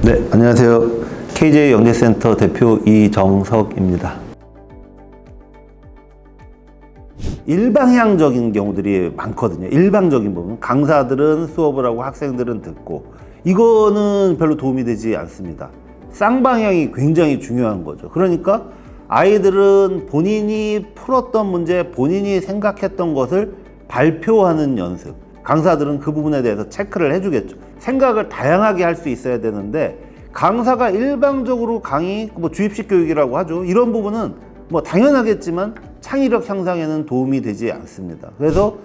네, 안녕하세요. KJ 영재센터 대표 이정석입니다. 일방향적인 경우들이 많거든요. 일방적인 부분. 강사들은 수업을 하고 학생들은 듣고, 이거는 별로 도움이 되지 않습니다. 쌍방향이 굉장히 중요한 거죠. 그러니까 아이들은 본인이 풀었던 문제, 본인이 생각했던 것을 발표하는 연습. 강사들은 그 부분에 대해서 체크를 해주겠죠. 생각을 다양하게 할 수 있어야 되는데, 강사가 일방적으로 강의, 주입식 교육이라고 하죠. 이런 부분은 당연하겠지만 창의력 향상에는 도움이 되지 않습니다. 그래서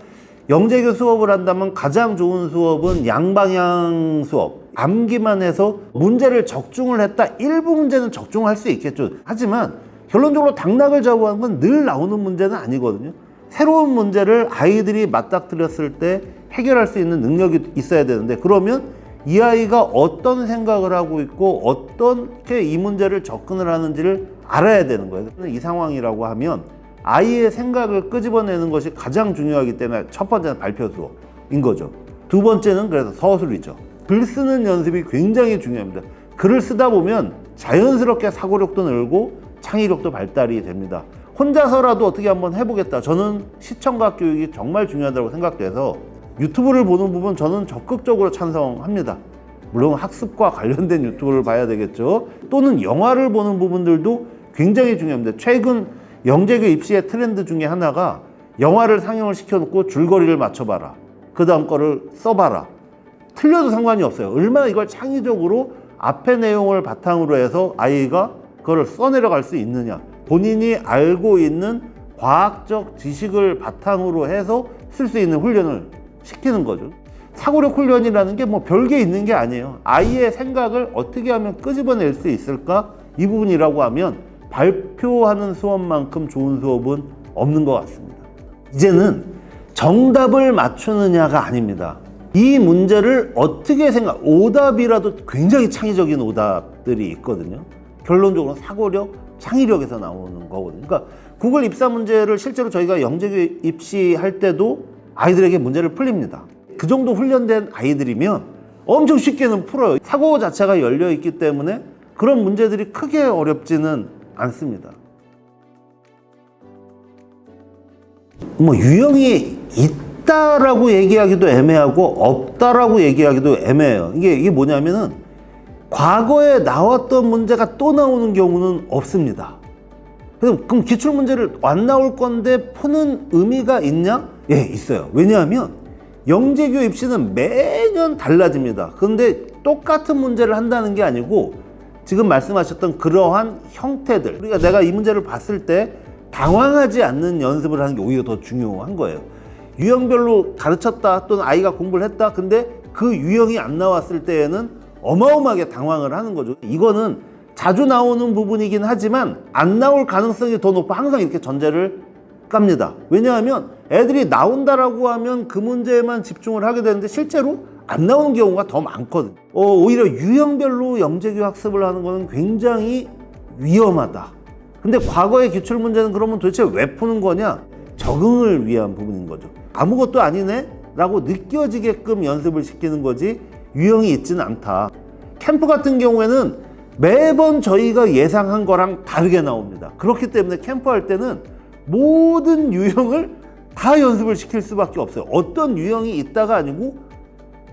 영재교 수업을 한다면 가장 좋은 수업은 양방향 수업. 암기만 해서 문제를 적중을 했다. 일부 문제는 적중할 수 있겠죠. 하지만 결론적으로 당락을 좌우하는 건 늘 나오는 문제는 아니거든요. 새로운 문제를 아이들이 맞닥뜨렸을 때 해결할 수 있는 능력이 있어야 되는데, 그러면 이 아이가 어떤 생각을 하고 있고 어떻게 이 문제를 접근을 하는지를 알아야 되는 거예요. 이 상황이라고 하면 아이의 생각을 끄집어내는 것이 가장 중요하기 때문에 첫 번째는 발표 수업인 거죠. 두 번째는 그래서 서술이죠. 글 쓰는 연습이 굉장히 중요합니다. 글을 쓰다 보면 자연스럽게 사고력도 늘고 창의력도 발달이 됩니다. 혼자서라도 어떻게 한번 해보겠다. 저는 시청각 교육이 정말 중요하다고 생각돼서 유튜브를 보는 부분 저는 적극적으로 찬성합니다. 물론 학습과 관련된 유튜브를 봐야 되겠죠. 또는 영화를 보는 부분들도 굉장히 중요합니다. 최근 영재교 입시의 트렌드 중에 하나가 영화를 상영을 시켜놓고 줄거리를 맞춰봐라. 그 다음 거를 써봐라. 틀려도 상관이 없어요. 얼마나 이걸 창의적으로 앞의 내용을 바탕으로 해서 아이가 그걸 써내려갈 수 있느냐. 본인이 알고 있는 과학적 지식을 바탕으로 해서 쓸 수 있는 훈련을 시키는 거죠. 사고력 훈련이라는 게 별게 있는 게 아니에요. 아이의 생각을 어떻게 하면 끄집어낼 수 있을까? 이 부분이라고 하면 발표하는 수업만큼 좋은 수업은 없는 것 같습니다. 이제는 정답을 맞추느냐가 아닙니다. 이 문제를 어떻게 오답이라도 굉장히 창의적인 오답들이 있거든요. 결론적으로 사고력, 창의력에서 나오는 거거든요. 그러니까 구글 입사 문제를 실제로 저희가 영재교 입시할 때도 아이들에게 문제를 풀립니다. 그 정도 훈련된 아이들이면 엄청 쉽게는 풀어요. 사고 자체가 열려 있기 때문에 그런 문제들이 크게 어렵지는 않습니다. 유형이 있다라고 얘기하기도 애매하고 없다라고 얘기하기도 애매해요. 이게 뭐냐면은 과거에 나왔던 문제가 또 나오는 경우는 없습니다. 그럼 기출문제를 안 나올 건데 푸는 의미가 있냐? 예, 있어요. 왜냐하면 영재교 입시는 매년 달라집니다. 그런데 똑같은 문제를 한다는 게 아니고 지금 말씀하셨던 그러한 형태들, 그러니까 내가 이 문제를 봤을 때 당황하지 않는 연습을 하는 게 오히려 더 중요한 거예요. 유형별로 가르쳤다 또는 아이가 공부를 했다. 근데 그 유형이 안 나왔을 때에는 어마어마하게 당황을 하는 거죠. 이거는 자주 나오는 부분이긴 하지만 안 나올 가능성이 더 높아. 항상 이렇게 전제를 깝니다. 왜냐하면 애들이 나온다라고 하면 그 문제에만 집중을 하게 되는데 실제로 안 나오는 경우가 더 많거든요. 오히려 유형별로 영재교 학습을 하는 거는 굉장히 위험하다. 근데 과거의 기출문제는 그러면 도대체 왜 푸는 거냐? 적응을 위한 부분인 거죠. 아무것도 아니네? 라고 느껴지게끔 연습을 시키는 거지 유형이 있지는 않다. 캠프 같은 경우에는 매번 저희가 예상한 거랑 다르게 나옵니다. 그렇기 때문에 캠프할 때는 모든 유형을 다 연습을 시킬 수밖에 없어요. 어떤 유형이 있다가 아니고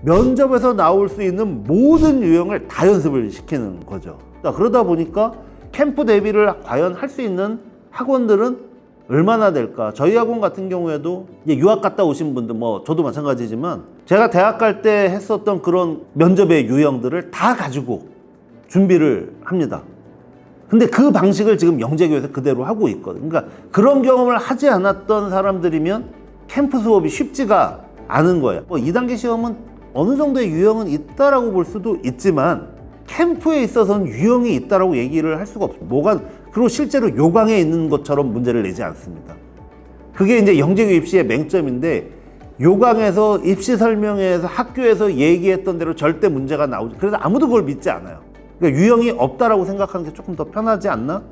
면접에서 나올 수 있는 모든 유형을 다 연습을 시키는 거죠. 그러다 보니까 캠프 대비를 과연 할 수 있는 학원들은 얼마나 될까? 저희 학원 같은 경우에도 유학 갔다 오신 분들, 저도 마찬가지지만 제가 대학 갈 때 했었던 그런 면접의 유형들을 다 가지고 준비를 합니다. 근데 그 방식을 지금 영재교에서 그대로 하고 있거든요. 그러니까 그런 경험을 하지 않았던 사람들이면 캠프 수업이 쉽지가 않은 거예요. 2단계 시험은 어느 정도의 유형은 있다라고 볼 수도 있지만 캠프에 있어서는 유형이 있다라고 얘기를 할 수가 없어요. 그리고 실제로 요강에 있는 것처럼 문제를 내지 않습니다. 그게 이제 영재교 입시의 맹점인데, 요강에서 입시 설명회에서 학교에서 얘기했던 대로 절대 문제가 나오죠. 그래서 아무도 그걸 믿지 않아요. 그러니까 유형이 없다라고 생각하는 게 조금 더 편하지 않나?